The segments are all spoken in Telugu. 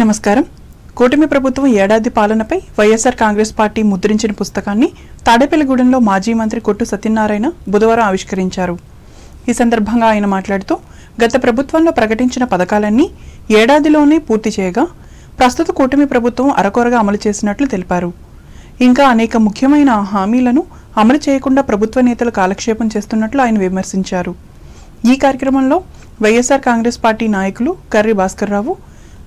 నమస్కారం. కూటమి ప్రభుత్వం ఏడాది పాలనపై వైఎస్ఆర్ కాంగ్రెస్ పార్టీ ముద్రించిన పుస్తకాన్ని తాడేపల్లిగూడెంలో మాజీ మంత్రి కొట్టు సత్యనారాయణ బుధవారం ఆవిష్కరించారు. ఈ సందర్భంగా ఆయన మాట్లాడుతూ గత ప్రభుత్వంలో ప్రకటించిన పథకాలన్నీ ఏడాదిలోనే పూర్తి చేయగా ప్రస్తుత కూటమి ప్రభుత్వం అరకొరగా అమలు చేసినట్లు తెలిపారు. ఇంకా అనేక ముఖ్యమైన హామీలను అమలు చేయకుండా ప్రభుత్వ నేతలు కాలక్షేపం చేస్తున్నట్లు ఆయన విమర్శించారు. ఈ కార్యక్రమంలో వైఎస్ఆర్ కాంగ్రెస్ పార్టీ నాయకులు కర్రి భాస్కర్రావు,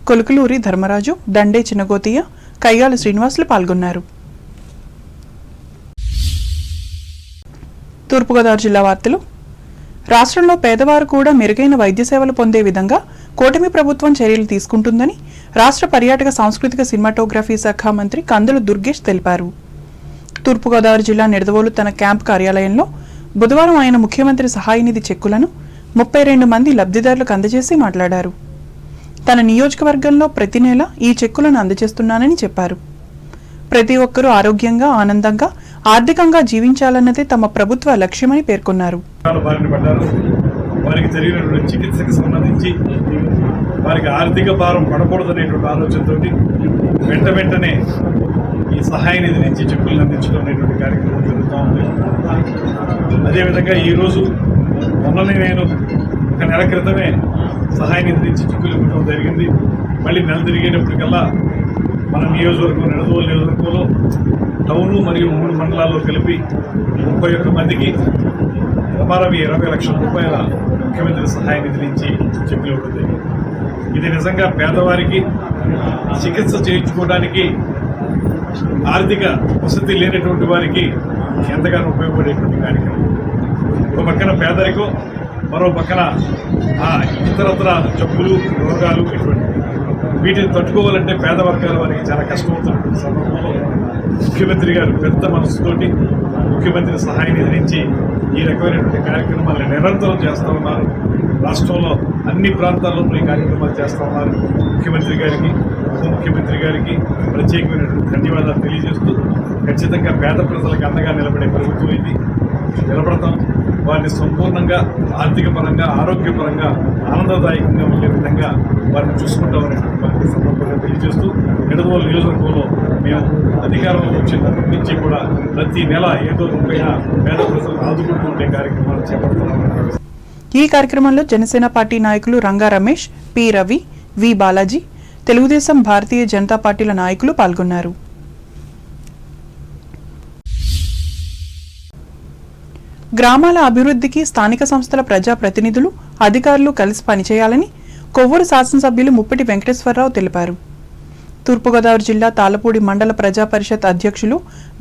కొలుకులూరి ధర్మరాజు, దండే చిన్నగోతియ, కయ్యాల శ్రీనివాసులు పాల్గొన్నారు. తూర్పుగోదావరి జిల్లా వార్తలు. రాష్ట్రంలో పేదవారు కూడా మెరుగైన వైద్య సేవలు పొందే విధంగా కూటమి ప్రభుత్వం చర్యలు తీసుకుంటుందని రాష్ట్ర పర్యాటక సాంస్కృతిక సినిమాటోగ్రఫీ శాఖ మంత్రి కందుల దుర్గేష్ తెలిపారు. తూర్పుగోదావరి జిల్లా నిడదవోలు తన క్యాంప్ కార్యాలయంలో బుధవారం ఆయన ముఖ్యమంత్రి సహాయ నిధి చెక్కులను 32 మంది లబ్ధిదారులకు అందజేసి మాట్లాడారు. తన నియోజకవర్గంలో ప్రతి నెల ఈ చెక్కులను అందజేస్తున్నానని చెప్పారు. ప్రతి ఒక్కరూ ఆరోగ్యంగా, ఆనందంగా, ఆర్థికంగా జీవించాలన్నదే తమ ప్రభుత్వ లక్ష్యమని పేర్కొన్నారు. వారికి జరిగినటువంటి చికిత్సకు సంబంధించి వారికి ఆర్థిక భారం పడకూడదనేటువంటి ఆలోచనతో వెంటనే ఈ సహాయ నిధి నుంచి చెక్కులను అందించడం అనేటువంటి కార్యక్రమం జరుగుతూ ఉంది. అదేవిధంగా ఈరోజు మొన్ననే నేను ఒక నెల క్రితమే సహాయ నిధి నుంచి చెక్కులు ఇవ్వడం జరిగింది. మళ్ళీ నెల తిరిగేటప్పటికల్లా మన నియోజకవర్గం నిడదవోలు నియోజకవర్గంలో టౌను మరియు 3 మండలాల్లో కలిపి 31 మందికి సుమారు 20 లక్షల రూపాయల ముఖ్యమంత్రి సహాయ నిధి నుంచి చెక్కులు ఇవ్వడం జరిగింది. ఇది నిజంగా పేదవారికి చికిత్స చేయించుకోవడానికి ఆర్థిక వసతి లేనటువంటి వారికి ఎంతగానో ఉపయోగపడేటువంటి కార్యక్రమం. ఒక పక్కన పేదరికం, మరో పక్కన ఇతరత్ర జబ్బులు, రోగాలు, ఇటువంటి వీటిని తట్టుకోవాలంటే పేద వర్గాల వారికి చాలా కష్టమవుతున్నటువంటి సందర్భంలో ముఖ్యమంత్రి గారు పెద్ద మనసుతోటి ముఖ్యమంత్రి సహాయ నిధి నుంచి ఈ రకమైనటువంటి కార్యక్రమాలను నిరంతరం చేస్తూ ఉన్నారు. రాష్ట్రంలో అన్ని ప్రాంతాల్లోనూ ఈ కార్యక్రమాలు చేస్తూ ఉన్నారు. ముఖ్యమంత్రి గారికి, ఉప ముఖ్యమంత్రి గారికి ప్రత్యేకమైనటువంటి ధన్యవాదాలు తెలియజేస్తూ ఖచ్చితంగా పేద ప్రజలకు అండగా నిలబడే ప్రభుత్వం ఇది. నిలబడతాం. వారిని సంపూర్ణంగా ఆర్థిక పరంగా, ఆరోగ్యపరంగా, ఆనందదాయకంగా ఉండే విధంగా వారిని చూసుకుంటామనేటువంటి వారికి సందర్భంగా తెలియజేస్తూ నిడదవోలు నియోజకవర్గంలో మేము అధికారంలో వచ్చినప్పటి నుంచి కూడా ప్రతి నెల ఏదో రూపాయన పేద ప్రజలను ఆదుకుంటూ ఉండే కార్యక్రమాలు చేపడుతున్నాం. ఈ కార్యక్రమంలో జనసేన పార్టీ నాయకులు రంగా రమేష్, పి రవి, వి బాలాజీ, తెలుగుదేశం, భారతీయ జనతా పార్టీల నాయకులు పాల్గొన్నారు. గ్రామాల అభివృద్ధికి స్థానిక సంస్థల ప్రజాప్రతినిధులు, అధికారులు కలిసి పనిచేయాలని కొవ్వూరు శాసనసభ్యులు ముప్పిటి వెంకటేశ్వరరావు తెలిపారు. తూర్పుగోదావరి జిల్లా తాళపూడి మండల ప్రజా పరిషత్ అధ్యక్షులు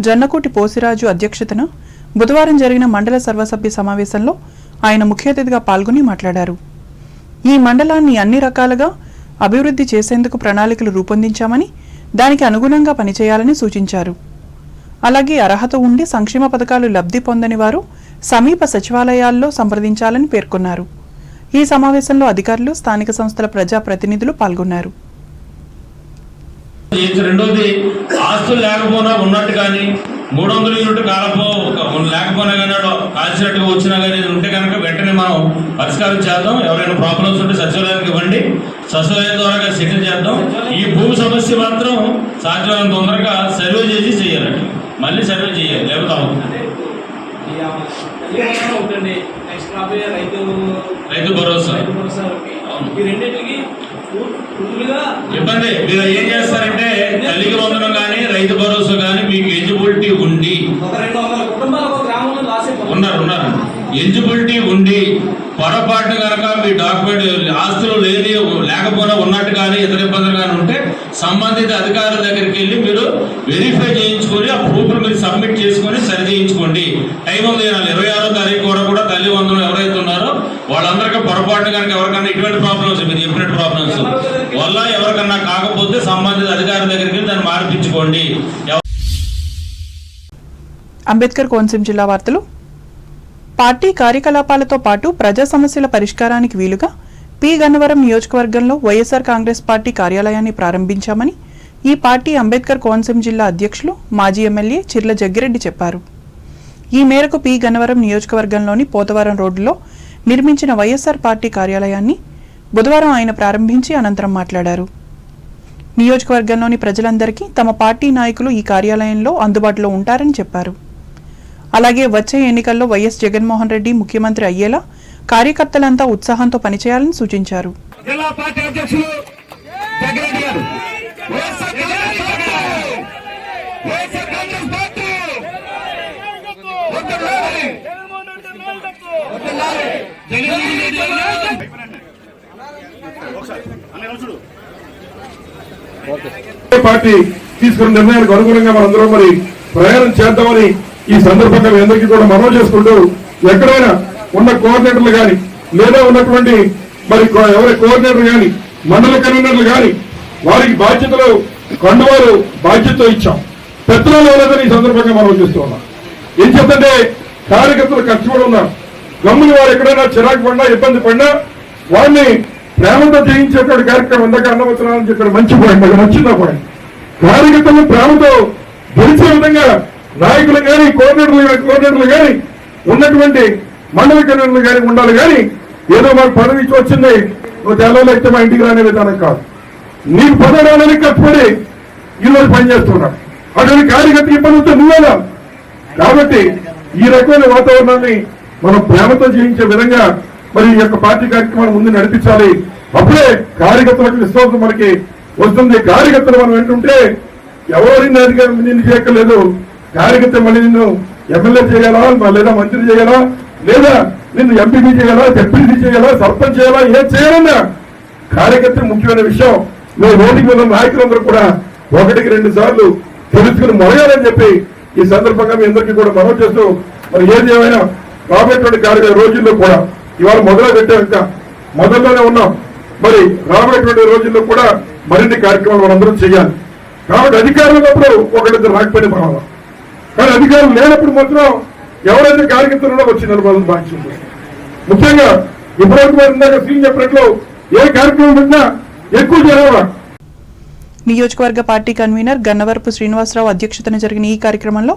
జొన్నకోటి పోసిరాజు అధ్యక్షతన బుధవారం జరిగిన మండల సర్వసభ్య సమావేశంలో ఆయన ముఖ్య అతిథిగా పాల్గొని మాట్లాడారు. ఈ మండలాన్ని అన్ని రకాలుగా అభివృద్ధి చేసేందుకు ప్రణాళికలు రూపొందించామని, దానికి అనుగుణంగా పనిచేయాలని సూచించారు. అలాగే అర్హత ఉండి సంక్షేమ పథకాలు లబ్ధి పొందని వారు సమీప సచివాలయాల్లో సంప్రదించాలని పేర్కొన్నారు. ఈ సమావేశంలో అధికారులు, స్థానిక సంస్థల ప్రజాప్రతినిధులు పాల్గొన్నారు. రెండోది, ఆస్తులు లేకపోయినా ఉన్నట్టు కానీ 300 యూనిట్ కాలపో లేకపోయినా కానీ కాల్చినట్టుగా వచ్చినా కానీ ఉంటే కనుక వెంటనే మనం పరిష్కారం చేద్దాం. ఎవరైనా ప్రాబ్లమ్స్ ఉంటే సచివాలయానికి ఇవ్వండి, సచివాలయం ద్వారా సెటిల్ చేద్దాం. ఈ భూమి సమస్య మాత్రం సాధ్యమైనంత తొందరగా సర్వే చేసి చేయాలండి. మళ్ళీ సర్వే చేయాలి, లేకపోతే అవుతుంది. రైతు భరోసా ఇబ్బంది. మీరు ఏం చేస్తారంటే తల్లికి వందనం కానీ, రైతు భరోసా కానీ మీకు ఎలిజిబిలిటీ ఉండి ఉన్నారు ఎలిజిబిలిటీ ఉండి పొరపాటు కనుక మీ డాక్యుమెంట్ ఆస్తులు లేకపోయినా ఉన్నట్టు కానీ ఇతర ఇబ్బందులు కానీ ఉంటే సంబంధిత అధికారుల దగ్గరికి వెళ్ళి మీరు వెరిఫై చేయించుకొని ఆ ప్రూఫ్లు మీరు సబ్మిట్ చేసుకొని సరి చేయించుకోండి. టైం ఉంది. 26వ తారీఖు కూడా తల్లి వందనం ఎవరైతే ఉన్నారో వాళ్ళందరికీ పొరపాటు కనుక ఎవరికన్నా ఇటువంటి ప్రాబ్లమ్స్, మీరు చెప్పినట్టు ప్రాబ్లమ్స్ వల్ల ఎవరికన్నా కాకపోతే సంబంధిత అధికారుల దగ్గరికి వెళ్ళి దాన్ని మార్పించుకోండి. అంబేద్కర్ కోనసీమ జిల్లా వార్తలు. పార్టీ కార్యకలాపాలతో పాటు ప్రజా సమస్యల పరిష్కారానికి వీలుగా పి గన్నవరం నియోజకవర్గంలో వైఎస్ఆర్ కాంగ్రెస్ పార్టీ కార్యాలయాన్ని ప్రారంభించామని ఈ పార్టీ అంబేద్కర్ కోనసీమ జిల్లా అధ్యక్షులు, మాజీ ఎమ్మెల్యే చిర్ల జగ్గిరెడ్డి చెప్పారు. ఈ మేరకు పి గన్నవరం నియోజకవర్గంలోని పోతవరం రోడ్డులో నిర్మించిన వైఎస్ఆర్ పార్టీ కార్యాలయాన్ని బుధవారం ఆయన ప్రారంభించి అనంతరం మాట్లాడారు. నియోజకవర్గంలోని ప్రజలందరికీ తమ పార్టీ నాయకులు ఈ కార్యాలయంలో అందుబాటులో ఉంటారని చెప్పారు. అలాగే వచ్చే ఎన్నికల్లో వైఎస్ జగన్మోహన్ రెడ్డి ముఖ్యమంత్రి అయ్యేలా కార్యకర్తలంతా ఉత్సాహంతో పనిచేయాలని సూచించారు. జిల్లా పార్టీ అధ్యక్షులు జగ్గిరెడ్డి గారు పార్టీ తీసుకున్న నిర్ణయానికి అనుగుణంగా మనందరం మరి ప్రయాణం చేద్దామని ఈ సందర్భంగా మీ అందరికీ కూడా మనవి చేసుకుంటూ, ఎక్కడైనా ఉన్న కోఆర్డినేటర్లు కానీ లేదా ఉన్నటువంటి మరి ఎవరి కోఆర్డినేటర్ కానీ మండల కన్వీనర్లు కానీ వారికి బాధ్యతలు కండువారు బాధ్యత ఇచ్చాం. పెత్తనాలు లేదని ఈ సందర్భంగా మనం చేస్తూ ఉన్నాం. ఏం చెప్తుంటే కార్యకర్తలు కష్టపడి ఉన్నారు. గమ్ముని వారు ఎక్కడైనా చిరాకు పడినా ఇబ్బంది పడినా వారిని ప్రేమతో జయించేటువంటి కార్యక్రమం ఇందాక అన్నవచ్చున్నారని చెప్పారు. మంచి పాయింట్, అది నచ్చిందా పాయింట్. కార్యకర్తలను ప్రేమతో గెలిచే విధంగా నాయకులు కానీ కోఆర్డినేటర్లు కానీ ఉన్నటువంటి మండల కన్వీనర్లు కానీ ఉండాలి. కానీ ఏదో మాకు పదవి ఇచ్చి వచ్చింది నువ్వు తెల్లలేకపోతే మా ఇంటికి రానే విధానం కాదు. నీకు పదవి రావడానికి కష్టపడి ఈరోజు పనిచేస్తున్నాడు. అటువంటి కార్యకర్త ఇబ్బందితో నువ్వేలా. కాబట్టి ఈ రకమైన వాతావరణాన్ని మనం ప్రేమతో జీవించే విధంగా మరి ఈ యొక్క పార్టీ కార్యక్రమాన్ని ముందు నడిపించాలి. అప్పుడే కార్యకర్తలకు విశ్వాసం మనకి వస్తుంది. కార్యకర్తలు మనం ఏంటంటే ఎవరిని నిన్ను చేయక్కర్లేదు. కార్యకర్త మళ్ళీ నిన్ను ఎమ్మెల్యే చేయాలా, లేదా మంత్రి చేయాలా, లేదా నిన్ను ఎంపీపీ చేయాలా, డిప్యూటీ చేయాలా, సర్పంచ్ చేయాలా, ఏం చేయాలన్నా కార్యకర్త ముఖ్యమైన విషయం. మీరు ఓటింగ్ ఉన్న నాయకులందరూ కూడా 1-2 సార్లు తెలుసుకుని మొరగాలని చెప్పి ఈ సందర్భంగా మీ అందరికీ కూడా మనవి చేస్తూ, మరి ఏది ఏమైనా రాబోయేటువంటి రోజుల్లో కూడా ఇవాళ మొదలు పెట్టాం, ఇంకా మొదల్లోనే ఉన్నాం. మరి రాబోయేటువంటి రోజుల్లో కూడా మరిన్ని కార్యక్రమాలు మనందరం చేయాలి. కాబట్టి అధికారులు ఉన్నప్పుడు 1-2 రాకపోయినా పర్వాలేదు. కానీ అధికారులు లేనప్పుడు మాత్రం ఎవరైతే కార్యకర్తలు వచ్చి నిలబడాలని బాధ్యత. ముఖ్యంగా ఇప్పటివరకు ఇందాక సీఎం చెప్పినట్లు ఏ కార్యక్రమం పెట్టినా ఎక్కువ చేయాలి. నియోజకవర్గ పార్టీ కన్వీనర్ గన్నవరపు శ్రీనివాసరావు అధ్యక్షతన జరిగిన ఈ కార్యక్రమంలో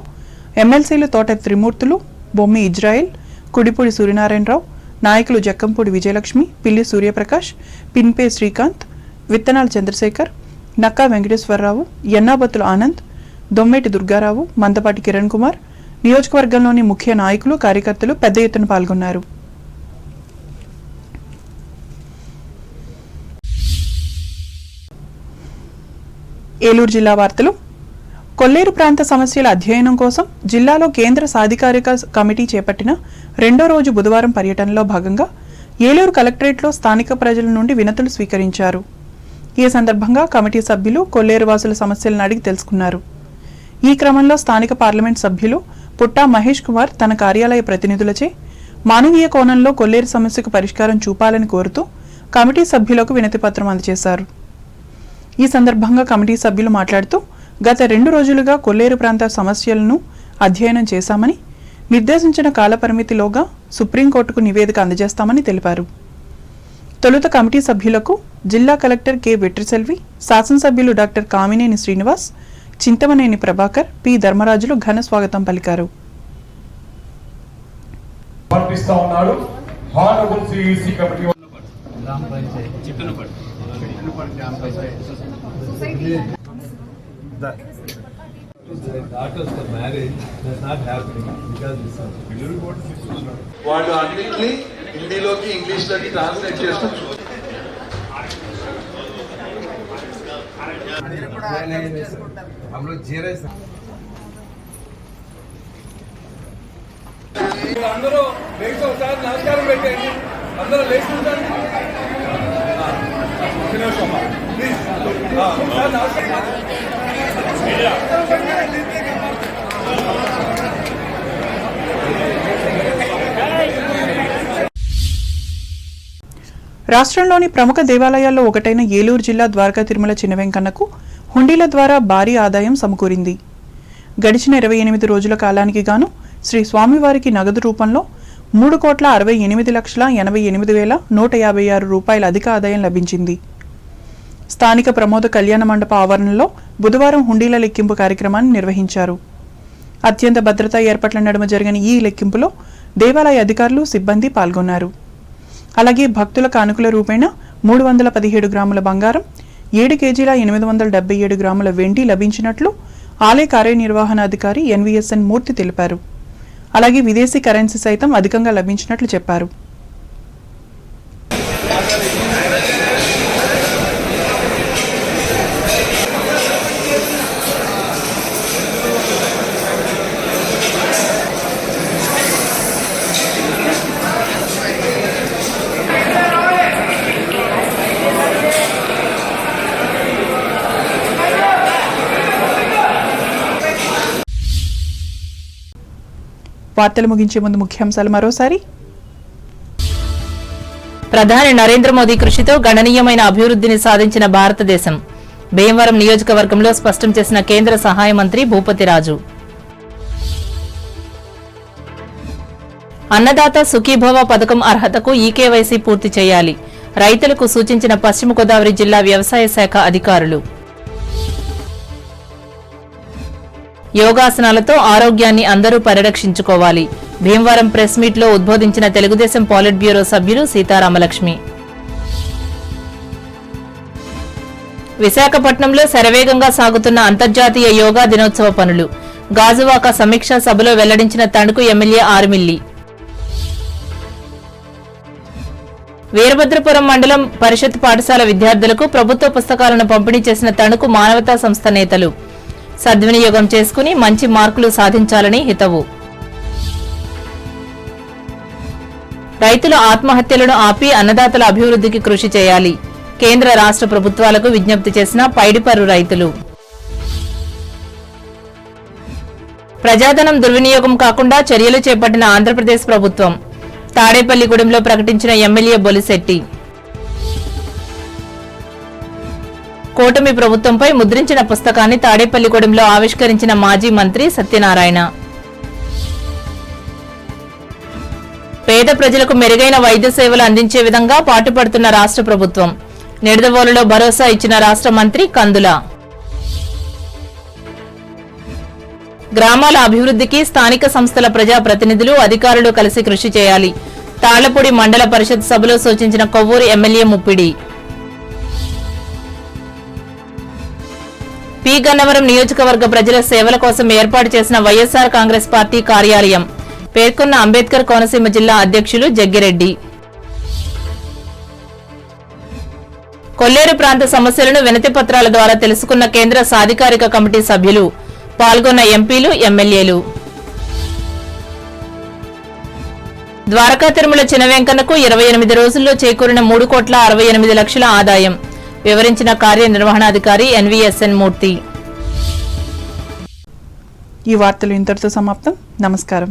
ఎమ్మెల్సీలు తోట త్రిమూర్తులు, బొమ్మి ఇజ్రాయిల్, కుడిపూడి సూర్యనారాయణరావు, నాయకులు జక్కంపూడి విజయలక్ష్మి, పిల్లి సూర్యప్రకాష్, పిన్పే శ్రీకాంత్, విత్తనాల చంద్రశేఖర్, నక్కా వెంకటేశ్వరరావు, యన్నాబత్తుల ఆనంద్, దొమ్మేటి దుర్గారావు, మందపాటి కిరణ్ కుమార్, నియోజకవర్గంలోని ముఖ్య నాయకులు, కార్యకర్తలు పెద్ద ఎత్తున పాల్గొన్నారు. ఏలూరు జిల్లా వార్తలు. కొల్లేరు ప్రాంత సమస్యల అధ్యయనం కోసం జిల్లాలో కేంద్ర సాధికారిక కమిటీ చేపట్టిన 2వ రోజు బుధవారం పర్యటనలో భాగంగా ఏలూరు కలెక్టరేట్లో స్థానిక ప్రజల నుండి వినతులు స్వీకరించారు. ఈ సందర్భంగా కమిటీ సభ్యులు కొల్లేరు వాసుల సమస్యలను అడిగి తెలుసుకున్నారు. ఈ క్రమంలో స్థానిక పార్లమెంట్ సభ్యులు పుట్టా మహేష్ కుమార్ తన కార్యాలయ ప్రతినిధులచే మానవీయ కోణంలో కొల్లేరు సమస్యకు పరిష్కారం చూపాలని కోరుతూ కమిటీ సభ్యులకు వినతిపత్రం అందజేశారు. ఈ సందర్భంగా కమిటీ సభ్యులు మాట్లాడుతూ గత 2 రోజులుగా కొల్లేరు ప్రాంత సమస్యలను అధ్యయనం చేశామని, నిర్దేశించిన కాలపరిమితిలోగా సుప్రీంకోర్టుకు నివేదిక అందజేస్తామని తెలిపారు. తొలుత కమిటీ సభ్యులకు జిల్లా కలెక్టర్ కె వెట్రిసెల్వి, శాసనసభ్యులు డాక్టర్ కామినేని శ్రీనివాస్, చింతమనేని ప్రభాకర్, పి ధర్మరాజులు ఘన స్వాగతం పలికారు. వాళ్ళు అన్నింటినీ హిందీలోకి ఇంగ్లీష్లోకి ట్రాన్స్లేట్ చేస్తూ అందరూ లేచి ఒకసారి నమస్కారం పెట్టండి. అందరూ లేచి ఉంటారు. రాష్ట్రంలోని ప్రముఖ దేవాలయాల్లో ఒకటైన ఏలూరు జిల్లా ద్వారకా తిరుమల చిన్న వెంకన్నకు హుండీల ద్వారా భారీ ఆదాయం సమకూరింది. గడిచిన 28 రోజుల కాలానికి గాను శ్రీ స్వామివారికి నగదు రూపంలో 3,68,88,156 రూపాయల అధిక ఆదాయం లభించింది. స్థానిక ప్రమోద కళ్యాణ మండప ఆవరణలో బుధవారం హుండీల లెక్కింపు కార్యక్రమాన్ని నిర్వహించారు. అత్యంత భద్రతా ఏర్పాట్ల నడుమ జరిగిన ఈ లెక్కింపులో దేవాలయ అధికారులు, సిబ్బంది పాల్గొన్నారు. అలాగే భక్తుల కానుకల రూపేణ 317 గ్రాముల బంగారం, 7 కేజీల 877 గ్రాముల వెండి లభించినట్లు ఆలయ కార్యనిర్వహణాధికారి ఎన్వీఎస్ఎన్ మూర్తి తెలిపారు. అలాగే విదేశీ కరెన్సీ సైతం అధికంగా లభించినట్లు చెప్పారు. వార్తలు ముగించే ముందు ముఖ్యాంశాలు మరోసారి. ప్రధాని నరేంద్ర మోదీ కృషితో గణనీయమైన అభివృద్ధిని సాధించిన భారతదేశం. భీమవరం నియోజకవర్గంలో స్పష్టం చేసిన కేంద్ర సహాయ మంత్రి భూపతిరాజు. అన్నదాత సుఖీభవ పథకం అర్హతకు ఈకేవైసీ పూర్తి చేయాలి. రైతులకు సూచించిన పశ్చిమ గోదావరి జిల్లా వ్యవసాయ శాఖ అధికారులు. యోగాసనాలతో ఆరోగ్యాన్ని అందరూ పరిరక్షించుకోవాలి. భీమవరం ప్రెస్ మీట్లో ఉద్బోధించిన తెలుగుదేశం పాలిట్ బ్యూరో సభ్యులు సీతారామలక్ష్మి. విశాఖపట్నంలో శరవేగంగా సాగుతున్న అంతర్జాతీయ యోగా దినోత్సవ పనులు. గాజువాక సమీక్షా సభలో వెల్లడించిన తణుకు ఎమ్మెల్యే ఆర్మిల్లి. వీరభద్రపురం మండలం పరిషత్ పాఠశాల విద్యార్థులకు ప్రభుత్వ పుస్తకాలను పంపిణీ చేసిన తణుకు మానవతా సంస్థ నేతలు. సద్వినియోగం చేసుకుని మంచి మార్కులు సాధించాలని హితవు. రైతుల ఆత్మహత్యలను ఆపి అన్నదాతల అభివృద్ధికి కృషి చేయాలి. కేంద్ర రాష్ట్ర ప్రభుత్వాలకు విజ్ఞప్తి చేసిన పైడిపర్రు రైతులు. ప్రజాధనం దుర్వినియోగం కాకుండా చర్యలు చేపట్టిన ఆంధ్రప్రదేశ్ ప్రభుత్వం. తాడేపల్లిగూడెంలో ప్రకటించిన ఎమ్మెల్యే బొలిశెట్టి. కూటమి ప్రభుత్వంపై ముద్రించిన పుస్తకాన్ని తాడేపల్లిగూడెంలో ఆవిష్కరించిన మాజీ మంత్రి సత్యనారాయణ. పేద ప్రజలకు మెరుగైన వైద్య సేవలు అందించే విధంగా పాటుపడుతున్న రాష్ట్ర ప్రభుత్వం. నిడదవోలులో భరోసా ఇచ్చిన రాష్ట్ర మంత్రి కందుల. గ్రామాల అభివృద్ధికి స్థానిక సంస్థల ప్రజా ప్రతినిధులు అధికారులు కలిసి కృషి చేయాలి. తాళ్లపూడి మండల పరిషత్ సభలో సూచించిన కొవ్వూరు ఎమ్మెల్యే ముప్పిడి. పి గన్నవరం నియోజకవర్గ ప్రజల సేవల కోసం ఏర్పాటు చేసిన వైఎస్ఆర్ కాంగ్రెస్ పార్టీ కార్యాలయం పేర్కొన్న అంబేద్కర్ కోనసీమ జిల్లా అధ్యక్షులు జగ్గిరెడ్డి. కొల్లేరు ప్రాంత సమస్యలను వినతి పత్రాల ద్వారా తెలుసుకున్న కేంద్ర సాధికారిక కమిటీ సభ్యులు. పాల్గొన్న ఎంపీలు, ఎమ్మెల్యేలు. ద్వారకా తిరుమల చినవెంకన్నకు 28 రోజుల్లో చేకూరిన 3,68,00,000 ఆదాయం. వివరించిన కార్యనిర్వహణాధికారి ఎన్వీఎస్ఎన్ మూర్తి. ఈ వార్తలు ఇంతటితో సమాప్తం. నమస్కారం.